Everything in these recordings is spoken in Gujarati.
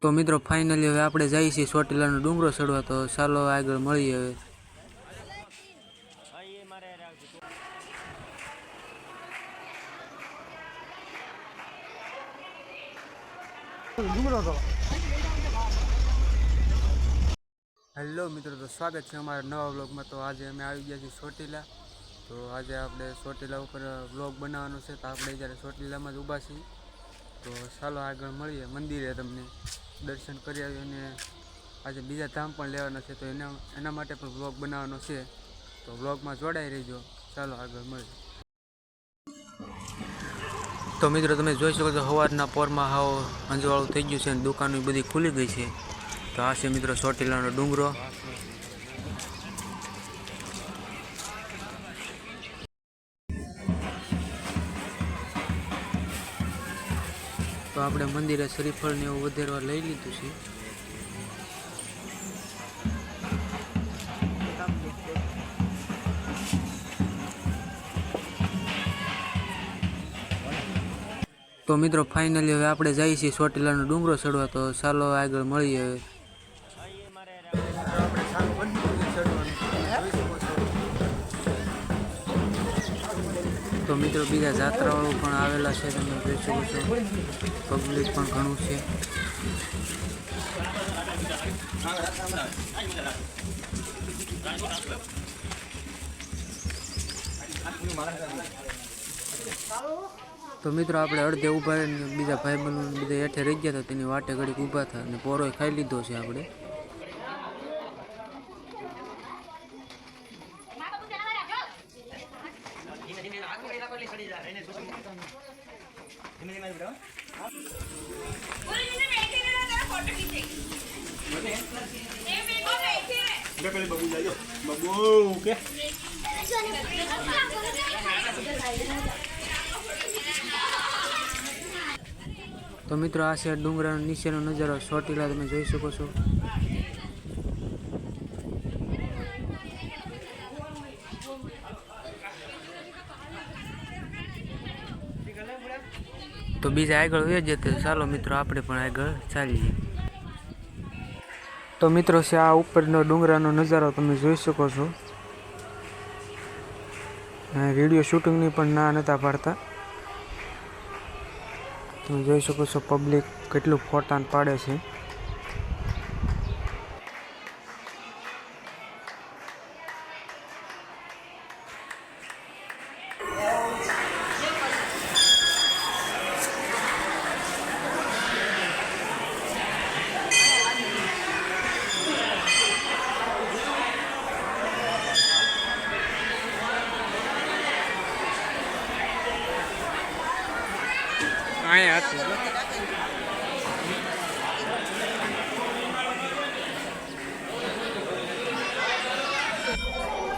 તો મિત્રો ફાઇનલી હવે આપણે જઈએ છીએ ચોટીલાનો ડુંગરો ચડવા, તો ચાલો આગળ મળીએ હવે. હેલો મિત્રો, તો સ્વાગત છે અમારા નવા વ્લોગમાં. તો આજે અમે આવી ગયા છીએ ચોટીલા. તો આજે આપણે ચોટીલા ઉપર વ્લોગ બનાવવાનો છે, તો આપણે જ્યારે ચોટીલામાં જ ઊભા છીએ. તો ચાલો આગળ મળીએ મંદિરે, તમને દર્શન કરી આવીએ. અને આજે બીજા ધામ પણ લેવાના છે, તો એના માટે પણ વ્લોગ બનાવવાનો છે. તો વ્લોગમાં જોડાઈ રહીજો. ચાલો આગળ મળીએ. તો મિત્રો તમે જોઈ શકો છો, સવારના પોરમાં હાવ અંજવાળું થઈ ગયું છે અને દુકાનો બધી ખુલી ગઈ છે. તો આ છે મિત્રો ચોટીલાનો ડુંગરો. તો આપણે મંદિરે શ્રીફળ ને એવું વધારવા લઈ લીધું છે. તો મિત્રો ફાઇનલી હવે આપણે જઈએ છીએ ચોટીલાનો ડુંગરો ચડવા, તો ચાલો આગળ મળીએ હવે. તો મિત્રો બીજા જાત્રાવાળો પણ આવેલા છે, તમે જોઈ શકો છો. પબ્લિક પણ ઘણું છે. તો મિત્રો આપણે અડધે ઊભા રહીને બીજા ભાઈબંધો બધા હેઠે રહી ગયા હતા, તેની વાટે ઘડીક ઊભા હતા અને પોરોય ખાઈ લીધો છે આપણે. તો મિત્રો આ છે ડુંગરાનો નીચેનો નજારો ચોટીલા, તમે જોઈ શકો છો. તો બીજા આગળ વહી જતે, ચાલો મિત્રો આપણે પણ આગળ ચાલીએ. તો મિત્રો છે આ ઉપરનો ડુંગરાનો નજારો, તમે જોઈ શકો છો. વિડીયો શૂટિંગની પણ ના નતા પાડતા. તમે જોઈ શકો છો પબ્લિક કેટલું ફોટા પાડે છે.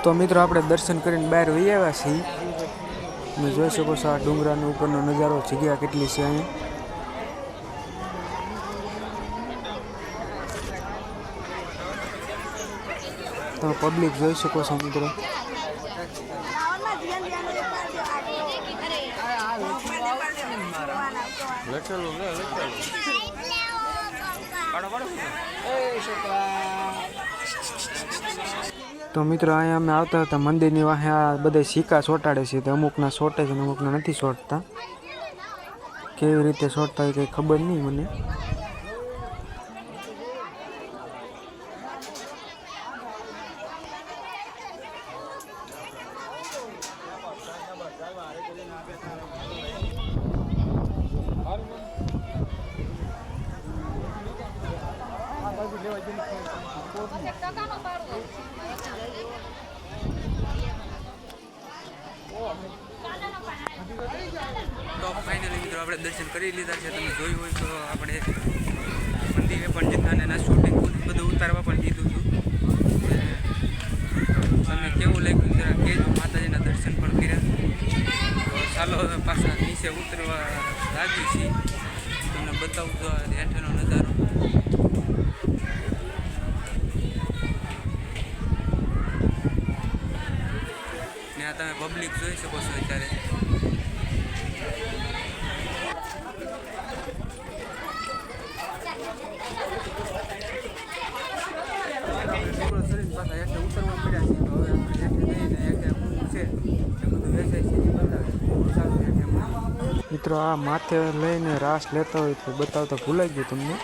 તો મિત્રો આપણે દર્શન કરીને બહાર વહી આવ્યા છીએ. તમે જોઈ શકો છો આ ડુંગરાનો ઉપરનો નજારો, જગ્યા કેટલી છે અહીંયા. તમે પબ્લિક જોઈ શકો છો મિત્રો. તો મિત્રો અહીંયા અમે આવતા હતા મંદિરની વાહે આ બધા સિક્કા ચોંટાડે છે, તો અમુકના ચોંટે છે અને અમુકના નથી ચોંટતા. કેવી રીતે ચોંટતા હોય કંઈ ખબર નહીં મને. તો ફાઇનલી મિત્રો આપણે દર્શન કરી લીધા છે. તમે જોયું હોય તો આપણે મંદિરે પણ જતા અને શૂટિંગ બધું ઉતારવા પણ દીધું હતું. તમને કેવું લાગ્યું જરા કહેજો. માતાજીના દર્શન પણ કર્યા. તો ચાલો પાછા નીચે ઉતરવા લાગી છીએ. તમને બતાવું તો હેઠળનો નજારો. ને આ તમે પબ્લિક જોઈ શકો છો અત્યારે. મિત્રો આ માથે લઈને રાસ લેતા હોય તો બતાવતા ભૂલાઈ ગયું તમને.